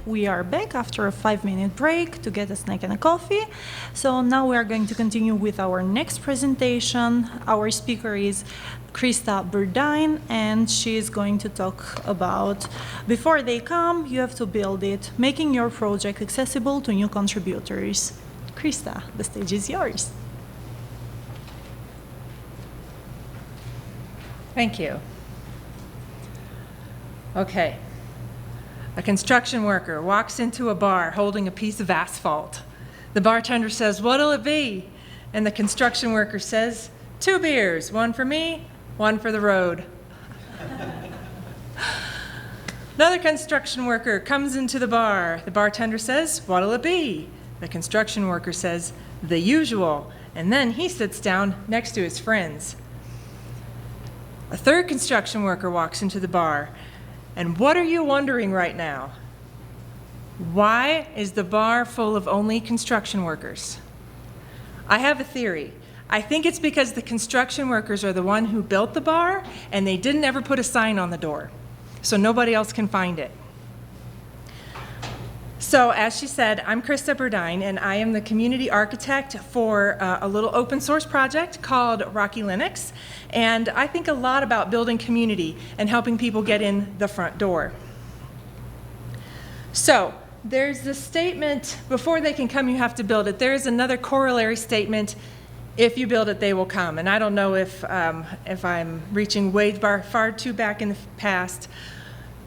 we are back after a 5-minute break to get a snack and a coffee. So now we are going to continue with our next presentation. Our speaker is Krista Burdine, and she is going to talk about, before they come, you have to build it, making your project accessible to new contributors. Krista, the stage is yours. Thank you. Okay. A construction worker walks into a bar holding a piece of asphalt. The bartender says, "What'll it be?" And the construction worker says, "2 beers, one for me, one for the road." Another construction worker comes into the bar. The bartender says, "What'll it be?" The construction worker says, "The usual." And then he sits down next to his friends. A third construction worker walks into the bar. And what are you wondering right now? Why is the bar full of only construction workers? I have a theory. I think it's because the construction workers are the one who built the bar, and they didn't ever put a sign on the door, so nobody else can find it. So as she said, I'm Krista Burdine, and I am the community architect for a little open source project called Rocky Linux. And I think a lot about building community and helping people get in the front door. So there's this statement, before they can come, you have to build it. There is another corollary statement, if you build it, they will come. And I don't know if I'm reaching way far too back in the past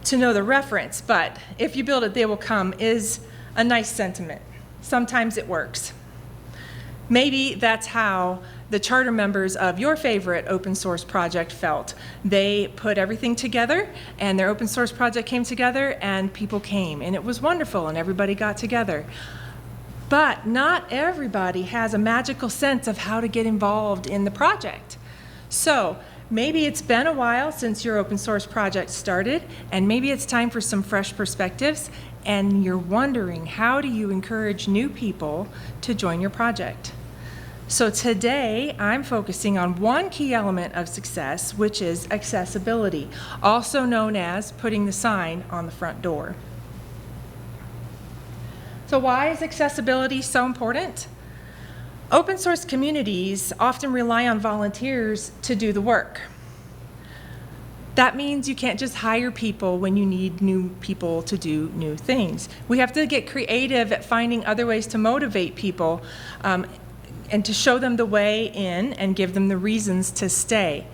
to know the reference, but if you build it, they will come is a nice sentiment. Sometimes it works. Maybe that's how the charter members of your favorite open source project felt. They put everything together, and their open source project came together, and people came, and it was wonderful, and everybody got together. But not everybody has a magical sense of how to get involved in the project. So maybe it's been a while since your open source project started, and maybe it's time for some fresh perspectives, and you're wondering, how do you encourage new people to join your project? So today, I'm focusing on one key element of success, which is accessibility, also known as putting the sign on the front door. So why is accessibility so important? Open source communities often rely on volunteers to do the work. That means you can't just hire people when you need new people to do new things. We have to get creative at finding other ways to motivate people and to show them the way in and give them the reasons to stay.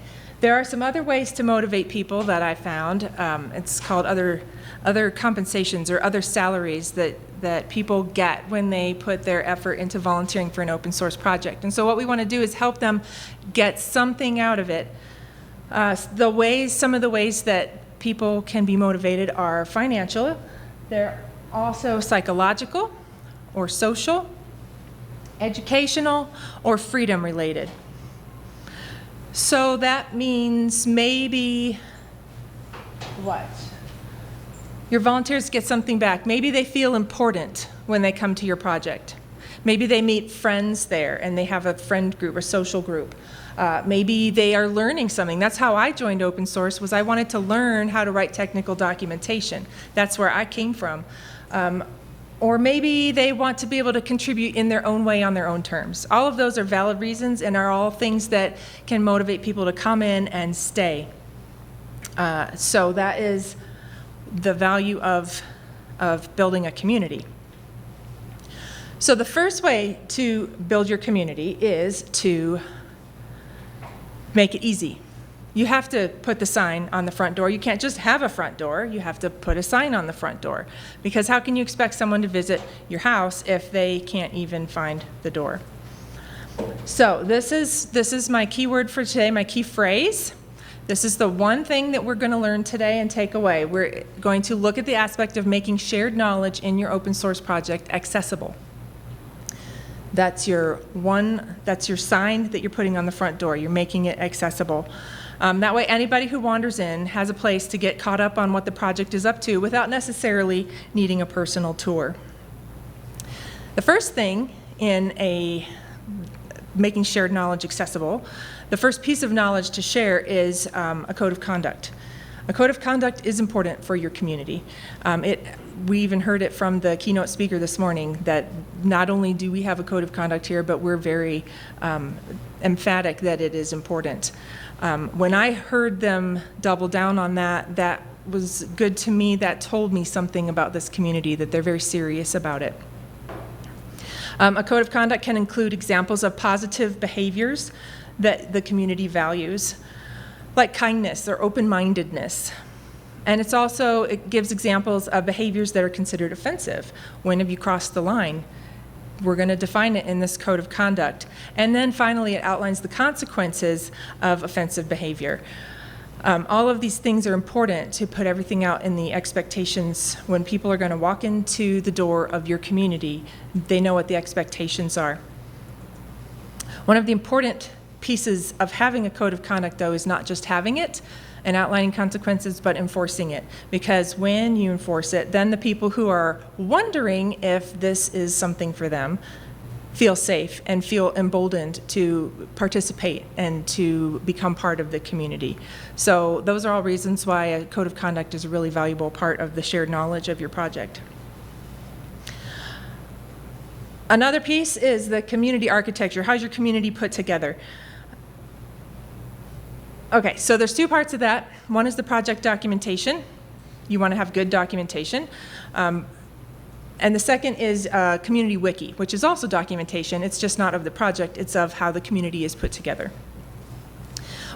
There are some other ways to motivate people that I found. It's called other compensations or other salaries that people get when they put their effort into volunteering for an open source project. And so what we want to do is help them get something out of it. Some of the ways that people can be motivated are financial. They're also psychological or social, educational, or freedom related. So that means maybe what? Your volunteers get something back. Maybe they feel important when they come to your project. Maybe they meet friends there and they have a friend group or social group. Maybe they are learning something. That's how I joined open source, was I wanted to learn how to write technical documentation. That's where I came from. Or maybe they want to be able to contribute in their own way on their own terms. All of those are valid reasons and are all things that can motivate people to come in and stay. So that is the value of building a community. So the first way to build your community is to make it easy. You have to put the sign on the front door. You can't just have a front door. You have to put a sign on the front door, because how can you expect someone to visit your house if they can't even find the door? So this is my keyword for today, my key phrase. This is the one thing that we're going to learn today and take away. We're going to look at the aspect of making shared knowledge in your open source project accessible. That's your sign that you're putting on the front door. You're making it accessible. That way anybody who wanders in has a place to get caught up on what the project is up to without necessarily needing a personal tour. The first thing in making shared knowledge accessible, the first piece of knowledge to share is a code of conduct. A code of conduct is important for your community. We even heard it from the keynote speaker this morning that not only do we have a code of conduct here, but we're very emphatic that it is important. When I heard them double down on that, that was good to me. That told me something about this community, that they're very serious about it. A code of conduct can include examples of positive behaviors that the community values, like kindness or open-mindedness. And it gives examples of behaviors that are considered offensive. When have you crossed the line? We're going to define it in this code of conduct. And then finally, it outlines the consequences of offensive behavior. All of these things are important to put everything out in the expectations. When people are going to walk into the door of your community, they know what the expectations are. One of the important pieces of having a code of conduct, though, is not just having it and outlining consequences, but enforcing it. Because when you enforce it, then the people who are wondering if this is something for them feel safe and feel emboldened to participate and to become part of the community. So those are all reasons why a code of conduct is a really valuable part of the shared knowledge of your project. Another piece is the community architecture. How's your community put together? Okay, so there's two parts of that. One is the project documentation. You want to have good documentation. And the second is community wiki, which is also documentation. It's just not of the project, it's of how the community is put together.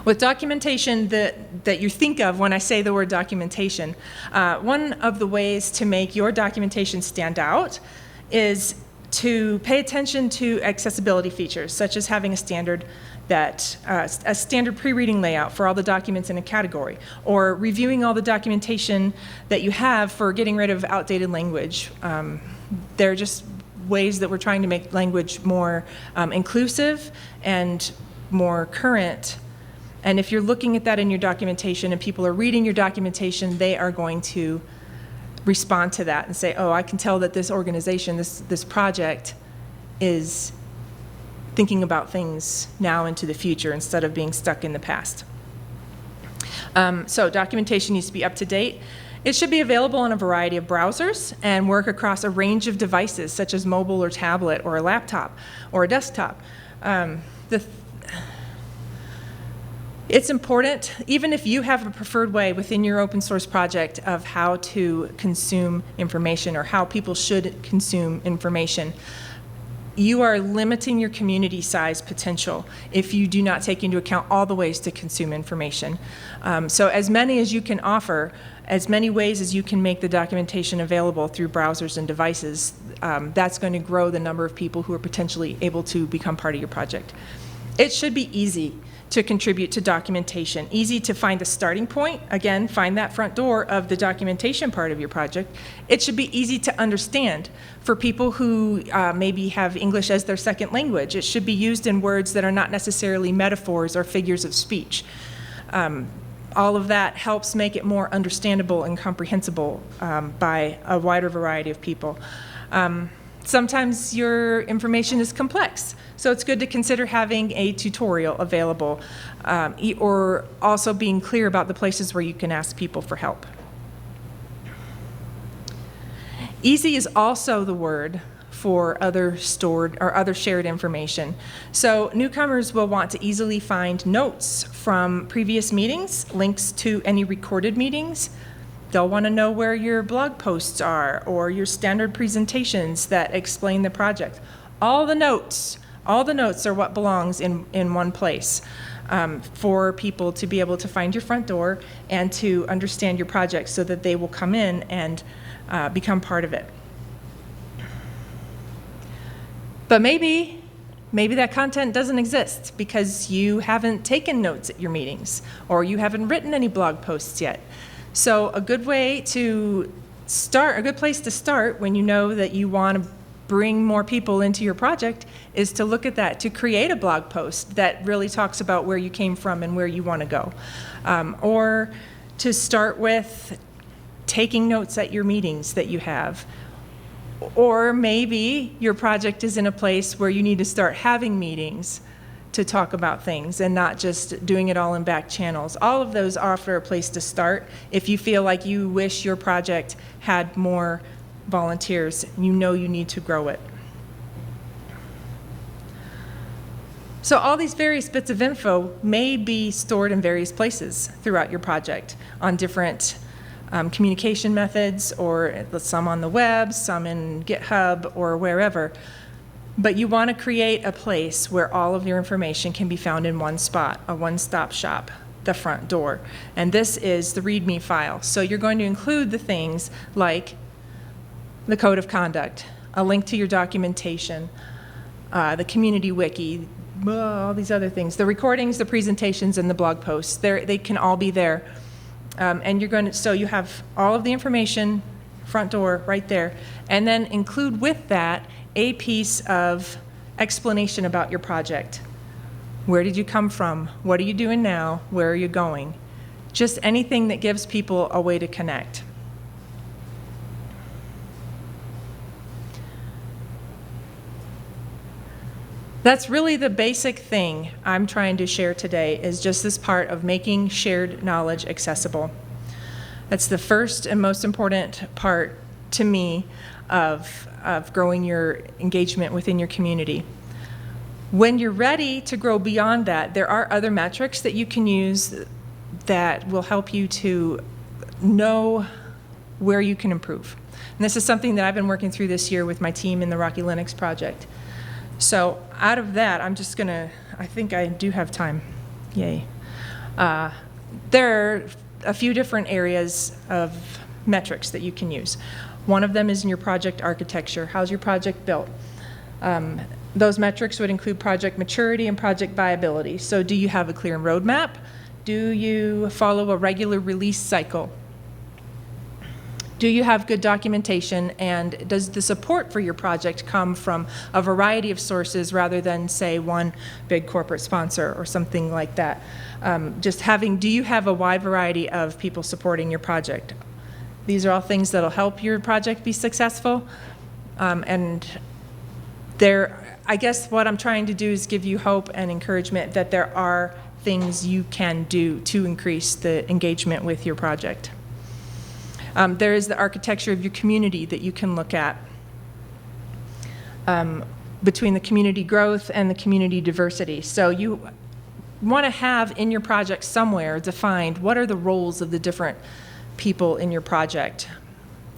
With documentation that you think of when I say the word documentation, one of the ways to make your documentation stand out is to pay attention to accessibility features, such as having a standard pre-reading layout for all the documents in a category, or reviewing all the documentation that you have for getting rid of outdated language. They're just ways that we're trying to make language more inclusive and more current. And if you're looking at that in your documentation and people are reading your documentation, they are going to respond to that and say, oh, I can tell that this organization, this project is thinking about things now into the future instead of being stuck in the past. So documentation needs to be up to date. It should be available on a variety of browsers and work across a range of devices such as mobile or tablet or a laptop or a desktop. It's important, even if you have a preferred way within your open source project of how to consume information or how people should consume information, you are limiting your community size potential if you do not take into account all the ways to consume information. So as many as you can offer, as many ways as you can make the documentation available through browsers and devices, that's going to grow the number of people who are potentially able to become part of your project. It should be easy to contribute to documentation, easy to find a starting point. Again, find that front door of the documentation part of your project. It should be easy to understand for people who maybe have English as their second language. It should be used in words that are not necessarily metaphors or figures of speech. All of that helps make it more understandable and comprehensible by a wider variety of people. Sometimes your information is complex, so it's good to consider having a tutorial available or also being clear about the places where you can ask people for help. Easy is also the word for other stored or other shared information. So newcomers will want to easily find notes from previous meetings, links to any recorded meetings. They'll want to know where your blog posts are or your standard presentations that explain the project. All the notes are what belongs in one place for people to be able to find your front door and to understand your project so that they will come in and become part of it. But maybe that content doesn't exist because you haven't taken notes at your meetings or you haven't written any blog posts yet. So a good place to start when you know that you want to bring more people into your project is to look at that, to create a blog post that really talks about where you came from and where you want to go. Or to start with taking notes at your meetings that you have. Or maybe your project is in a place where you need to start having meetings to talk about things and not just doing it all in back channels. All of those offer a place to start if you feel like you wish your project had more volunteers. You know you need to grow it. So all these various bits of info may be stored in various places throughout your project on different communication methods, or some on the web, some in GitHub or wherever. But you want to create a place where all of your information can be found in one spot, a one-stop shop, the front door. And this is the README file. So you're going to include the things like the code of conduct, a link to your documentation, the community wiki, all these other things, the recordings, the presentations, and the blog posts. They can all be there. And you're going to, so you have all of the information, front door right there, and then include with that a piece of explanation about your project. Where did you come from? What are you doing now? Where are you going? Just anything that gives people a way to connect. That's really the basic thing I'm trying to share today, is just this part of making shared knowledge accessible. That's the first and most important part to me of growing your engagement within your community. When you're ready to grow beyond that, there are other metrics that you can use that will help you to know where you can improve. And this is something that I've been working through this year with my team in the Rocky Linux project. So out of that, I'm just gonna, I think I do have time, yay. There are a few different areas of metrics that you can use. One of them is in your project architecture. How's your project built? Those metrics would include project maturity and project viability. So do you have a clear roadmap? Do you follow a regular release cycle? Do you have good documentation, and does the support for your project come from a variety of sources rather than, say, one big corporate sponsor or something like that? Do you have a wide variety of people supporting your project? These are all things that'll help your project be successful. I guess what I'm trying to do is give you hope and encouragement that there are things you can do to increase the engagement with your project. There is the architecture of your community that you can look at, between the community growth and the community diversity. So you want to have in your project somewhere defined what are the roles of the different people in your project.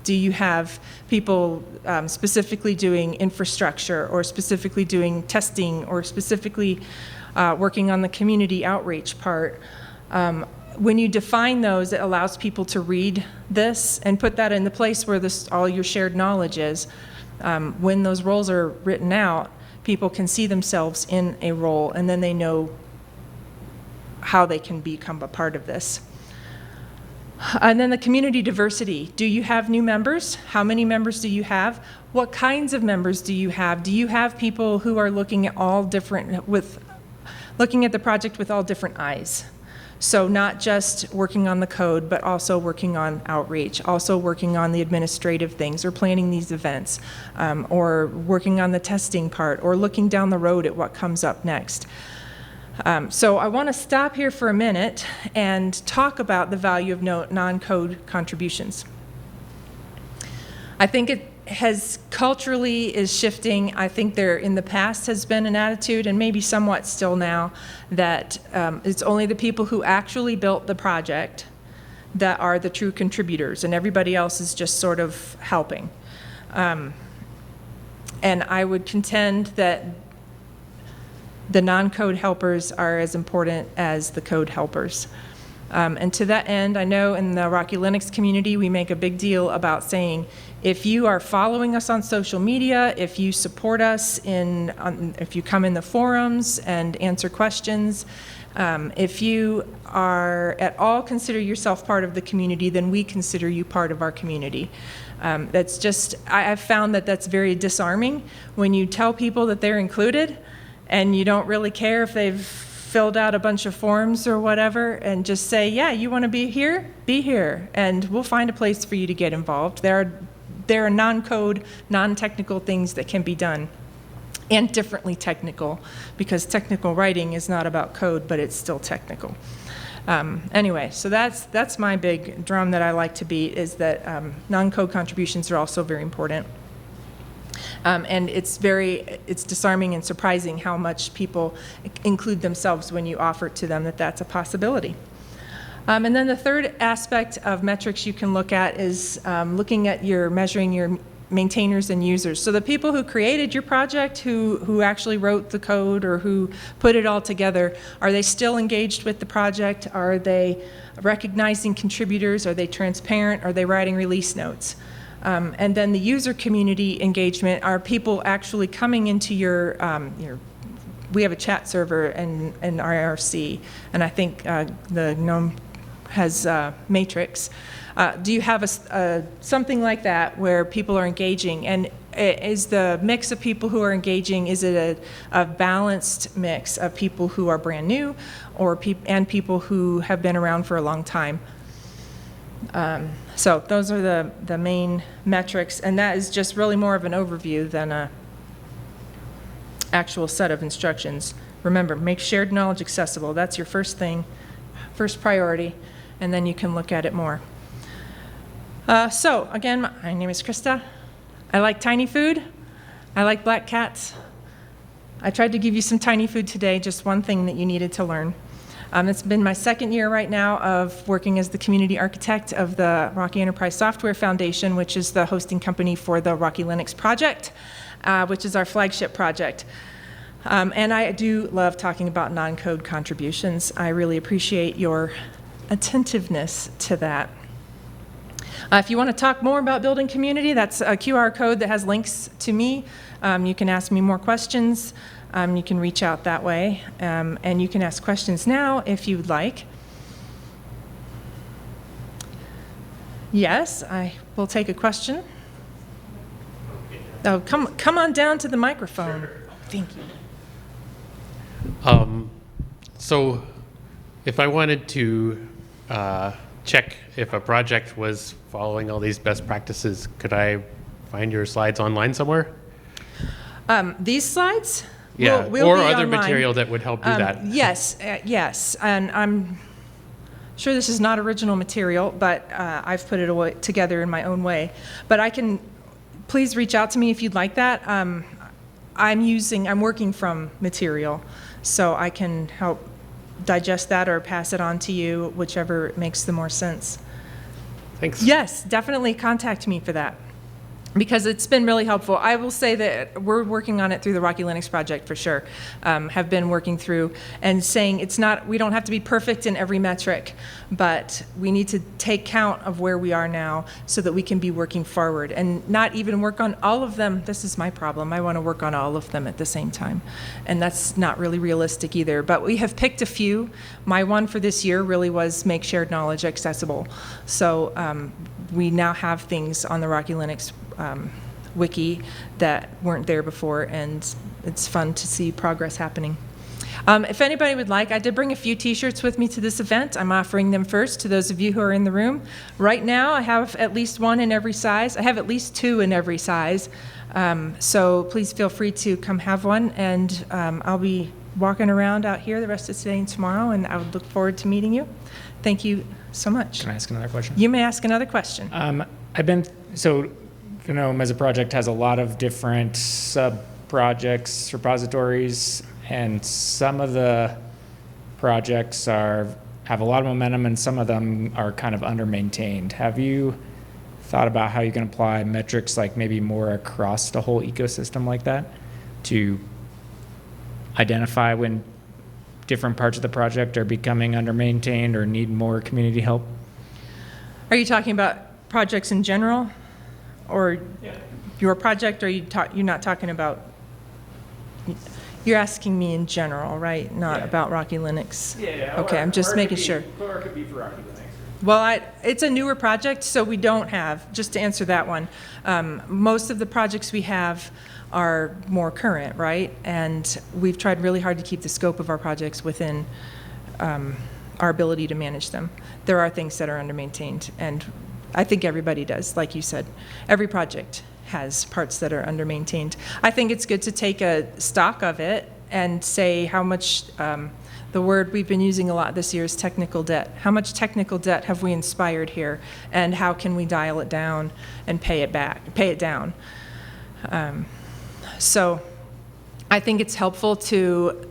Do you have people specifically doing infrastructure, or specifically doing testing, or specifically working on the community outreach part? When you define those, it allows people to read this and put that in the place where all your shared knowledge is. When those roles are written out, people can see themselves in a role, and then they know how they can become a part of this. And then the community diversity. Do you have new members? How many members do you have? What kinds of members do you have? Do you have people who are looking at looking at the project with all different eyes? So not just working on the code, but also working on outreach, also working on the administrative things, or planning these events, or working on the testing part, or looking down the road at what comes up next. So I want to stop here for a minute and talk about the value of non-code contributions. I think it has culturally is shifting. I think there in the past has been an attitude, and maybe somewhat still now, that it's only the people who actually built the project that are the true contributors, and everybody else is just sort of helping. And I would contend that the non-code helpers are as important as the code helpers. And to that end, I know in the Rocky Linux community, we make a big deal about saying, if you are following us on social media, if you support us if you come in the forums and answer questions, if you are at all consider yourself part of the community, then we consider you part of our community. That's just, I've found that that's very disarming when you tell people that they're included and you don't really care if they've filled out a bunch of forms or whatever, and just say, yeah, you want to be here, and we'll find a place for you to get involved. There are non-code, non-technical things that can be done. and differently technical, because technical writing is not about code, but it's still technical. Anyway, so that's my big drum that I like to beat, is that non-code contributions are also very important. And it's disarming and surprising how much people include themselves when you offer to them that that's a possibility. And then the third aspect of metrics you can look at is looking at measuring your maintainers and users. So the people who created your project, who actually wrote the code or who put it all together, are they still engaged with the project? Are they recognizing contributors? Are they transparent? Are they writing release notes? And then the user community engagement, are people actually coming into your we have a chat server in IRC, and I think the GNOME has Matrix. Do you have something like that where people are engaging? And is the mix of people who are engaging, is it a balanced mix of people who are brand new and people who have been around for a long time? So those are the main metrics, and that is just really more of an overview than an actual set of instructions. Remember, make shared knowledge accessible. That's your first thing, first priority, and then you can look at it more. So again, my name is Krista. I like tiny food. I like black cats. I tried to give you some tiny food today, just one thing that you needed to learn. It's been my second year right now of working as the community architect of the Rocky Enterprise Software Foundation, which is the hosting company for the Rocky Linux project, which is our flagship project. And I do love talking about non-code contributions. I really appreciate your attentiveness to that. If you want to talk more about building community, that's a QR code that has links to me. You can ask me more questions. You can reach out that way, and you can ask questions now if you'd like. Yes, I will take a question. Oh, come on down to the microphone. Sure. Thank you. So if I wanted to check if a project was following all these best practices, could I find your slides online somewhere? These slides? Yeah, will or be other online. material that would help do that. Yes, yes, and I'm sure this is not original material, but I've put it together in my own way. But please reach out to me if you'd like that. I'm working from material, so I can help digest that or pass it on to you, whichever makes the more sense. Thanks. Yes, definitely contact me for that, because it's been really helpful. I will say that we're working on it through the Rocky Linux project for sure, have been working through and saying we don't have to be perfect in every metric, but we need to take count of where we are now so that we can be working forward and not even work on all of them. This is my problem. I want to work on all of them at the same time, and that's not really realistic either. But we have picked a few. My one for this year really was make shared knowledge accessible. So we now have things on the Rocky Linux wiki that weren't there before, and it's fun to see progress happening. If anybody would like, I did bring a few t-shirts with me to this event. I'm offering them first to those of you who are in the room. Right now I have at least one in every size. I have at least two in every size. So please feel free to come have one, and I'll be walking around out here the rest of today and tomorrow, and I would look forward to meeting you. Thank you so much. Can I ask another question? You may ask another question. GNOME as a project has a lot of different sub-projects, repositories, and some of the projects have a lot of momentum and some of them are kind of under-maintained. Have you thought about how you can apply metrics like maybe more across the whole ecosystem like that to identify when different parts of the project are becoming under-maintained or need more community help? Are you talking about projects in general? Or your project, or you're not talking about, you're asking me in general, right? Not about Rocky Linux? Yeah. Okay, I'm just making sure. Or it could be for Rocky Linux. Well, it's a newer project, so we don't have, just to answer that one, most of the projects we have are more current, right? And we've tried really hard to keep the scope of our projects within our ability to manage them. There are things that are under-maintained, and I think everybody does, like you said. Every project has parts that are under-maintained. I think it's good to take a stock of it and say how much, the word we've been using a lot this year is technical debt. How much technical debt have we inspired here, and how can we dial it down and pay it down? So I think it's helpful to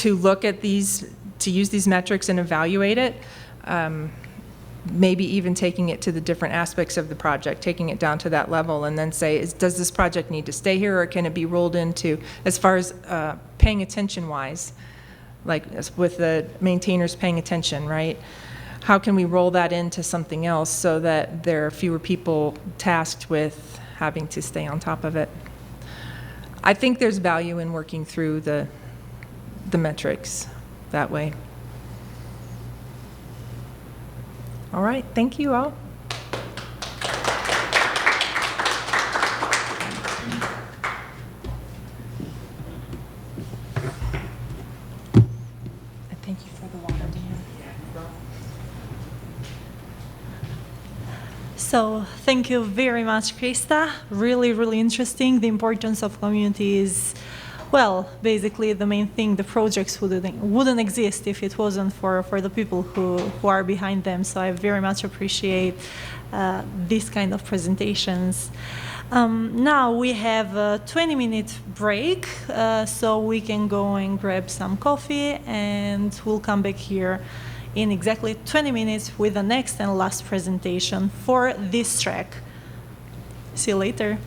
look at these, to use these metrics and evaluate it. Maybe even taking it to the different aspects of the project, taking it down to that level, and then say, does this project need to stay here, or can it be rolled into, as far as paying attention-wise, like with the maintainers paying attention, right? How can we roll that into something else so that there are fewer people tasked with having to stay on top of it? I think there's value in working through the metrics that way. All right, thank you all. Thank you for the water, Dan. So thank you very much, Krista. Really, really interesting. The importance of community is, well, basically the main thing. The projects wouldn't exist if it wasn't for the people who are behind them. So I very much appreciate these kind of presentations. Now we have a 20-minute break, so we can go and grab some coffee, and we'll come back here in exactly 20 minutes with the next and last presentation for this track. See you later.